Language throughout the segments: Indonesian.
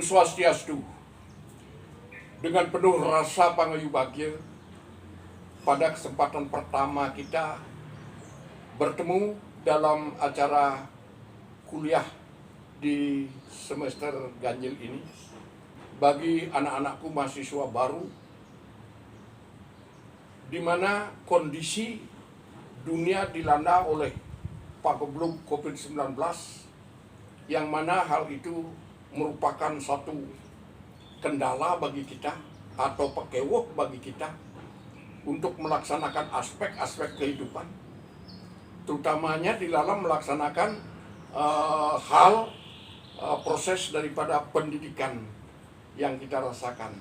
Swastiastu. Dengan penuh rasa pangayubagia, pada kesempatan pertama kita bertemu dalam acara kuliah di semester ganjil ini, bagi anak-anakku mahasiswa baru, di mana kondisi dunia dilanda oleh pandemi COVID-19, yang mana hal itu merupakan satu kendala bagi kita atau pekewok bagi kita untuk melaksanakan aspek-aspek kehidupan, terutamanya di dalam melaksanakan proses daripada pendidikan yang kita rasakan.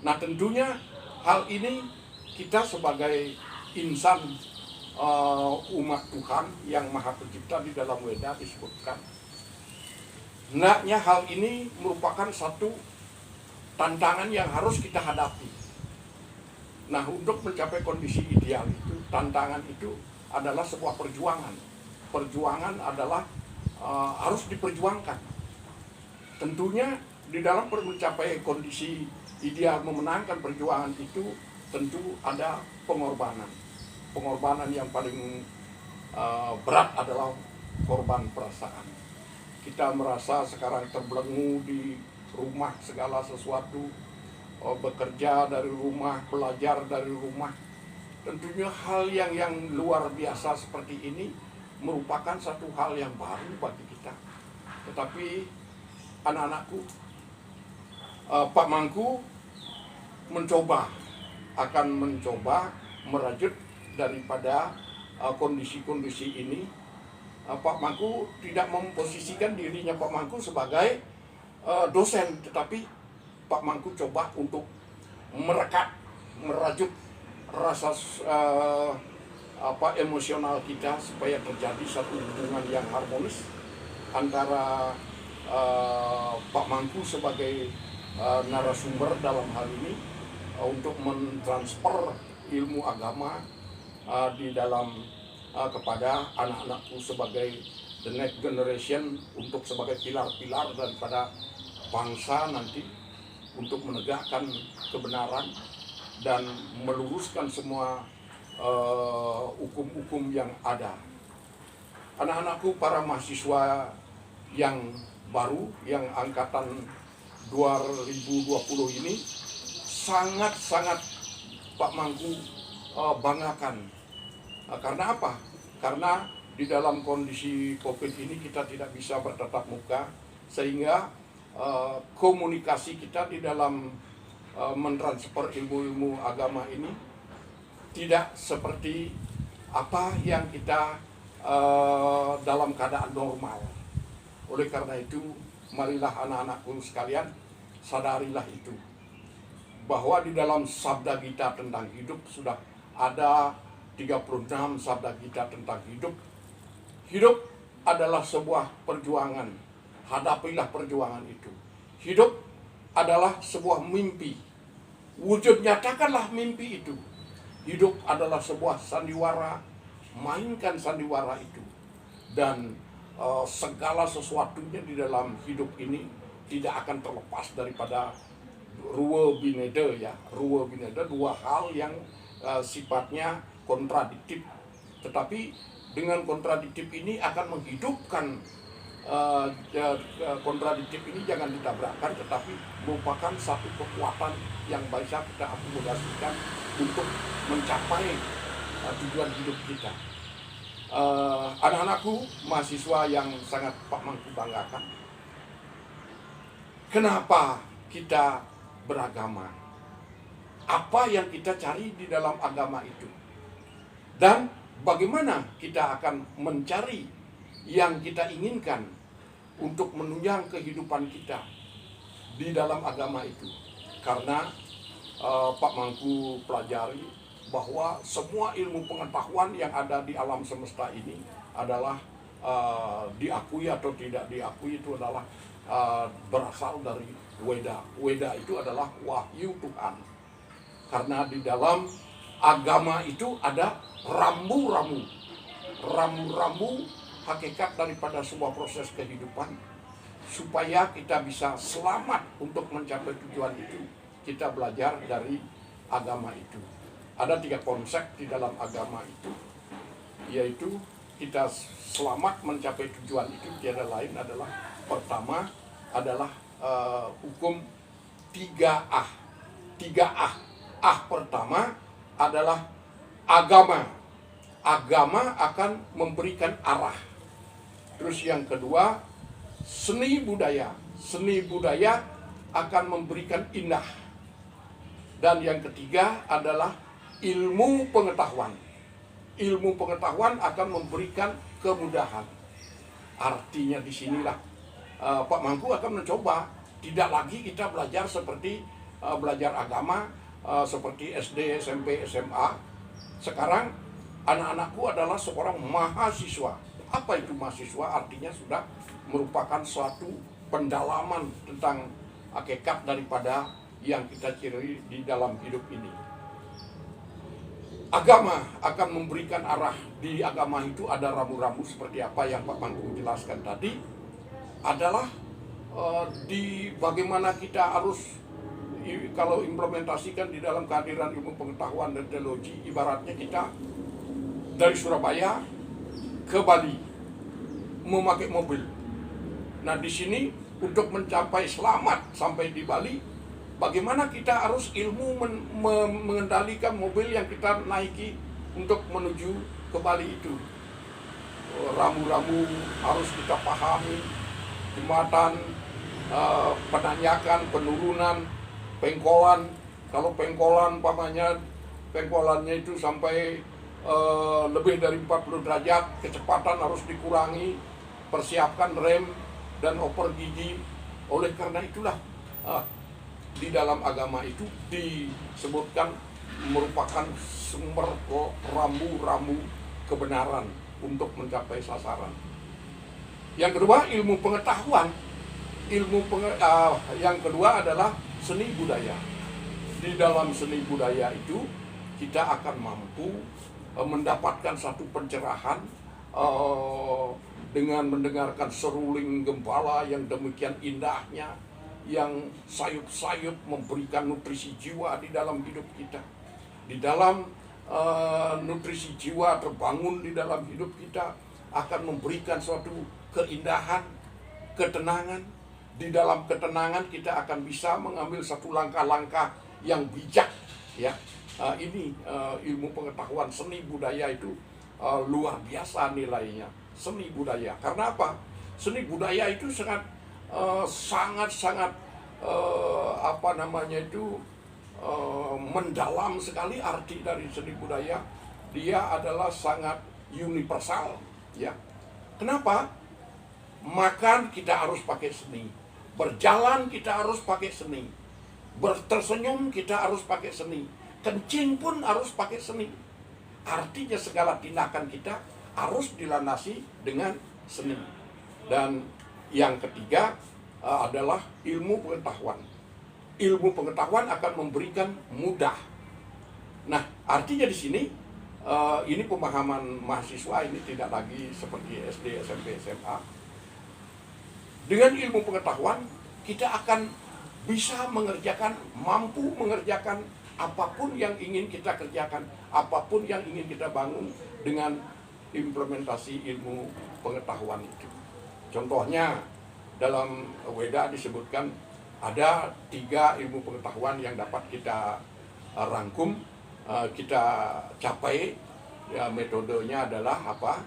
Nah, tentunya hal ini kita sebagai insan umat Tuhan yang Maha Pencipta, di dalam Weda disebutkan, hendaknya hal ini merupakan satu tantangan yang harus kita hadapi. Nah, untuk mencapai kondisi ideal itu, tantangan itu adalah sebuah perjuangan. Perjuangan adalah harus diperjuangkan. Tentunya di dalam mencapai kondisi ideal, memenangkan perjuangan itu tentu ada pengorbanan. Pengorbanan yang paling berat adalah korban perasaan. Kita merasa sekarang terbelenggu di rumah, segala sesuatu, bekerja dari rumah, belajar dari rumah. Tentunya hal yang luar biasa seperti ini merupakan satu hal yang baru bagi kita. Tetapi anak-anakku, Pak Mangku akan mencoba merajut daripada kondisi-kondisi ini. Pak Mangku tidak memposisikan dirinya Pak Mangku sebagai dosen, tetapi Pak Mangku coba untuk merajut rasa emosional kita supaya terjadi satu hubungan yang harmonis antara Pak Mangku sebagai narasumber dalam hal ini untuk mentransfer ilmu agama di dalam kepada anak-anakku sebagai the next generation, untuk sebagai pilar-pilar daripada bangsa nanti, untuk menegakkan kebenaran dan meluruskan semua hukum-hukum yang ada. Anak-anakku, para mahasiswa yang baru, yang angkatan 2020 ini, sangat-sangat Pak Mangku banggakan. Karena apa? Karena di dalam kondisi COVID ini kita tidak bisa bertatap muka, sehingga komunikasi kita di dalam mentransfer ilmu-ilmu agama ini tidak seperti apa yang kita dalam keadaan normal. Oleh karena itu, marilah anak-anakku sekalian, sadarilah itu, bahwa di dalam sabda kita tentang hidup sudah ada 36 sabda kita tentang hidup. Hidup adalah sebuah perjuangan. Hadapilah perjuangan itu. Hidup adalah sebuah mimpi. Wujud nyatakanlah mimpi itu. Hidup adalah sebuah sandiwara. Mainkan sandiwara itu. Dan segala sesuatunya di dalam hidup ini tidak akan terlepas daripada ruwe binede, ya. Ruwe binede, dua hal yang sifatnya kontradiktif, tetapi dengan kontradiktif ini akan menghidupkan kontradiktif ini, jangan ditabrakkan, tetapi merupakan satu kekuatan yang bisa kita akomodasikan untuk mencapai tujuan hidup kita. Anak-anakku mahasiswa yang sangat Pak Mangku banggakan, kenapa kita beragama? Apa yang kita cari di dalam agama itu? Dan bagaimana kita akan mencari yang kita inginkan untuk menunjang kehidupan kita di dalam agama itu? Karena Pak Mangku pelajari bahwa semua ilmu pengetahuan yang ada di alam semesta ini adalah diakui atau tidak diakui, itu adalah berasal dari Weda. Weda itu adalah wahyu Tuhan. Karena di dalam agama itu ada rambu-rambu hakikat daripada sebuah proses kehidupan supaya kita bisa selamat untuk mencapai tujuan itu, kita belajar dari agama itu. Ada 3 konsep di dalam agama itu, yaitu kita selamat mencapai tujuan itu tiada lain adalah, pertama adalah hukum 3A. 3A. A pertama adalah agama. Agama akan memberikan arah. Terus yang kedua, seni budaya. Seni budaya akan memberikan indah. Dan yang ketiga adalah ilmu pengetahuan. Ilmu pengetahuan akan memberikan kemudahan. Artinya disinilah Pak Mangku akan mencoba tidak lagi kita belajar seperti belajar agama seperti SD, SMP, SMA. Sekarang anak-anakku adalah seorang mahasiswa. Apa itu mahasiswa? Artinya sudah merupakan suatu pendalaman tentang hakikat daripada yang kita ciri di dalam hidup ini. Agama akan memberikan arah. Di agama itu ada rambu-rambu seperti apa yang Pak Mangku jelaskan tadi. Adalah di bagaimana kita harus, kalau implementasikan di dalam kehadiran ilmu pengetahuan dan teknologi, ibaratnya kita dari Surabaya ke Bali memakai mobil. Nah, di sini untuk mencapai selamat sampai di Bali, bagaimana kita harus ilmu mengendalikan mobil yang kita naiki untuk menuju ke Bali itu. Rambu-rambu harus kita pahami, jembatan, penanjakan, penurunan, pengkolan. Kalau pengkolan pamannya, pengkolannya itu sampai lebih dari 40 derajat, kecepatan harus dikurangi, persiapkan rem dan oper gigi. Oleh karena itulah di dalam agama itu disebutkan merupakan sumber rambu-rambu kebenaran untuk mencapai sasaran. Yang kedua, ilmu pengetahuan. Yang kedua adalah seni budaya. Di dalam seni budaya itu kita akan mampu mendapatkan satu pencerahan dengan mendengarkan seruling gembala yang demikian indahnya, yang sayup-sayup memberikan nutrisi jiwa di dalam hidup kita. Di dalam nutrisi jiwa terbangun di dalam hidup kita akan memberikan suatu keindahan, ketenangan. Di dalam ketenangan kita akan bisa mengambil satu langkah-langkah yang bijak, ya. Ini ilmu pengetahuan seni budaya itu luar biasa nilainya. Seni budaya, karena apa? Seni budaya itu sangat mendalam sekali arti dari seni budaya. Dia adalah sangat universal, ya. Kenapa? Makan kita harus pakai seni, berjalan kita harus pakai seni, tersenyum kita harus pakai seni, kencing pun harus pakai seni. Artinya segala tindakan kita harus dilandasi dengan seni. Dan yang ketiga adalah ilmu pengetahuan. Ilmu pengetahuan akan memberikan mudah. Nah, artinya di sini ini pemahaman mahasiswa ini tidak lagi seperti SD, SMP, SMA. Dengan ilmu pengetahuan kita akan bisa mampu mengerjakan apapun yang ingin kita kerjakan, apapun yang ingin kita bangun dengan implementasi ilmu pengetahuan itu. Contohnya dalam Weda disebutkan ada 3 ilmu pengetahuan yang dapat kita rangkum, kita capai. Ya, metodenya adalah apa?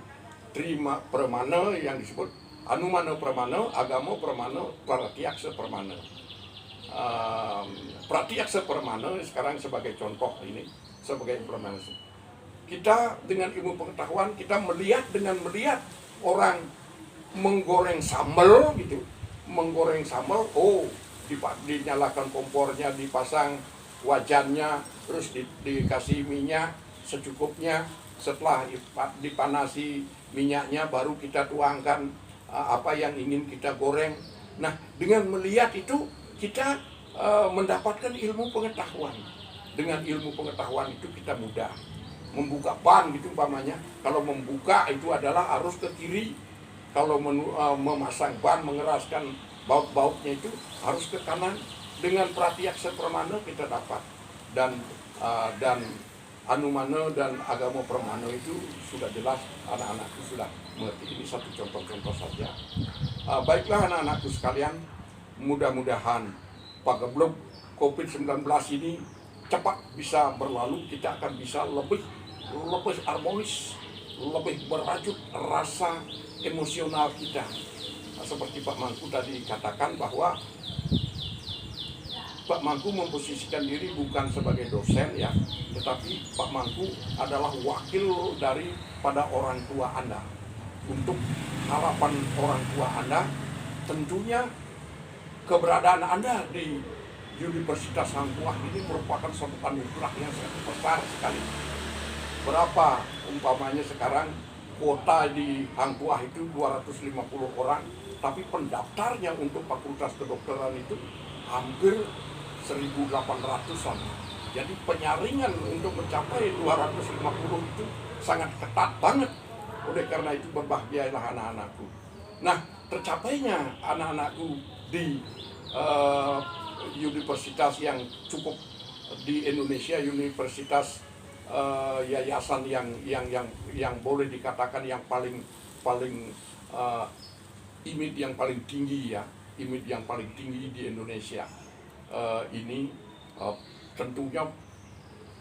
Trima Pramana yang disebut Anumana Pramana, Agama Pramana, Pratyaksa Pramana. Pratyaksa Pramana sekarang sebagai contoh ini, sebagai implementasi. Kita dengan ilmu pengetahuan kita melihat orang menggoreng sambal gitu, dinyalakan kompornya, dipasang wajannya, terus dikasih minyak secukupnya. Setelah dipanasi minyaknya baru kita tuangkan apa yang ingin kita goreng. Nah, dengan melihat itu kita mendapatkan ilmu pengetahuan. Dengan ilmu pengetahuan itu kita mudah membuka ban gitu umpamanya. Kalau membuka itu adalah harus ke kiri. kalau memasang ban, mengeraskan baut-bautnya itu harus ke kanan. Dengan Pratyaksa Pramana kita dapat, dan Anumana dan agama Pramana itu sudah jelas, anak-anakku sudah mengerti. Ini satu contoh-contoh saja. Baiklah anak-anakku sekalian, mudah-mudahan pageblug COVID-19 ini cepat bisa berlalu. Kita akan bisa lebih harmonis, lebih berajut rasa emosional kita. Seperti Pak Mangku tadi katakan bahwa Pak Mangku memposisikan diri bukan sebagai dosen ya, tetapi Pak Mangku adalah wakil daripada orang tua Anda. Untuk harapan orang tua Anda, tentunya keberadaan Anda di Universitas Hang Tuah ini merupakan suatu anugerah yang sangat besar sekali. Berapa umpamanya sekarang kuota di Hang Tuah itu 250 orang, tapi pendaftarnya untuk Fakultas Kedokteran itu hampir 1.800-an. Jadi penyaringan untuk mencapai 250 itu sangat ketat banget. Oleh karena itu berbahagialah anak-anakku. Nah, tercapainya anak-anakku di universitas yang cukup di Indonesia, universitas yayasan yang boleh dikatakan yang paling image yang paling tinggi ya, image yang paling tinggi di Indonesia. Ini tentunya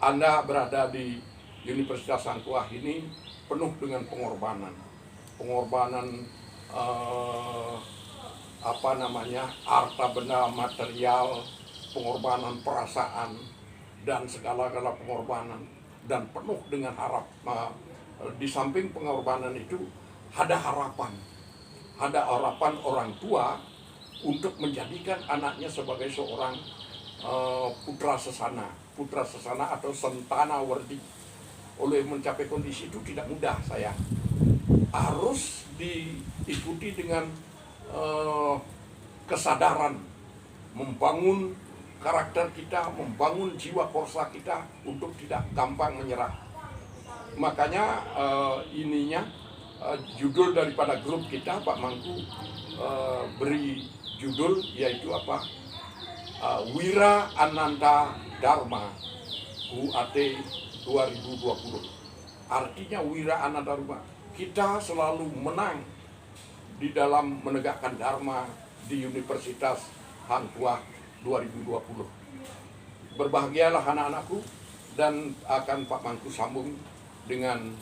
Anda berada di Universitas Hang Tuah ini penuh dengan pengorbanan harta benda material, pengorbanan perasaan, dan segala-gala pengorbanan, dan penuh dengan di samping pengorbanan itu ada harapan orang tua untuk menjadikan anaknya sebagai seorang putra sesana atau sentana wardi. Oleh mencapai kondisi itu tidak mudah, saya harus diikuti dengan kesadaran, membangun karakter kita, membangun jiwa korsa kita untuk tidak gampang menyerah. Makanya judul daripada grup kita, Pak Mangku beri judul yaitu apa? Wira Ananta Dharma UAT 2020. Artinya Wira Ananta Dharma, kita selalu menang di dalam menegakkan Dharma di Universitas Hang Tuah 2020. Berbahagialah anak-anakku, dan akan Pak Mangku sambung dengan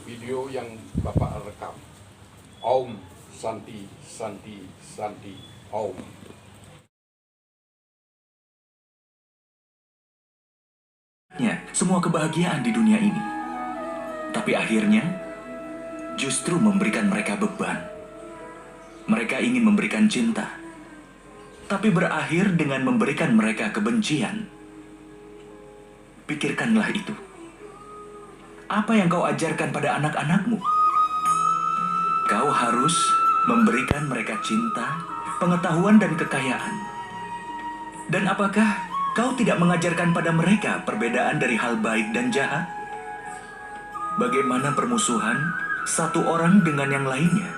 video yang Bapak rekam. Om Santi Santi Santi Om. Semua kebahagiaan di dunia ini, tapi akhirnya justru memberikan mereka beban. Mereka ingin memberikan cinta, tapi berakhir dengan memberikan mereka kebencian. Pikirkanlah itu. Apa yang kau ajarkan pada anak-anakmu? Kau harus memberikan mereka cinta, pengetahuan, dan kekayaan. Dan apakah kau tidak mengajarkan pada mereka perbedaan dari hal baik dan jahat? Bagaimana permusuhan satu orang dengan yang lainnya?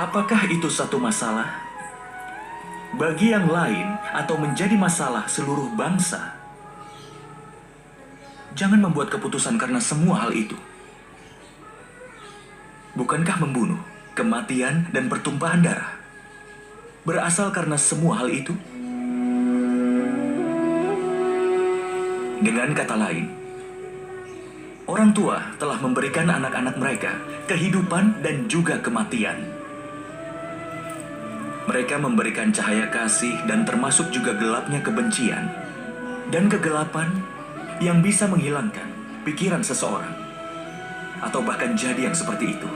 Apakah itu satu masalah bagi yang lain atau menjadi masalah seluruh bangsa? Jangan membuat keputusan karena semua hal itu. Bukankah membunuh, kematian, dan pertumpahan darah berasal karena semua hal itu? Dengan kata lain, orang tua telah memberikan anak-anak mereka kehidupan dan juga kematian. Mereka memberikan cahaya kasih dan termasuk juga gelapnya kebencian dan kegelapan yang bisa menghilangkan pikiran seseorang atau bahkan jadi yang seperti itu.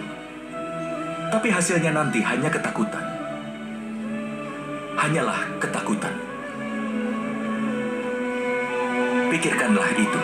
Tapi hasilnya nanti hanya ketakutan. Hanyalah ketakutan. Pikirkanlah itu.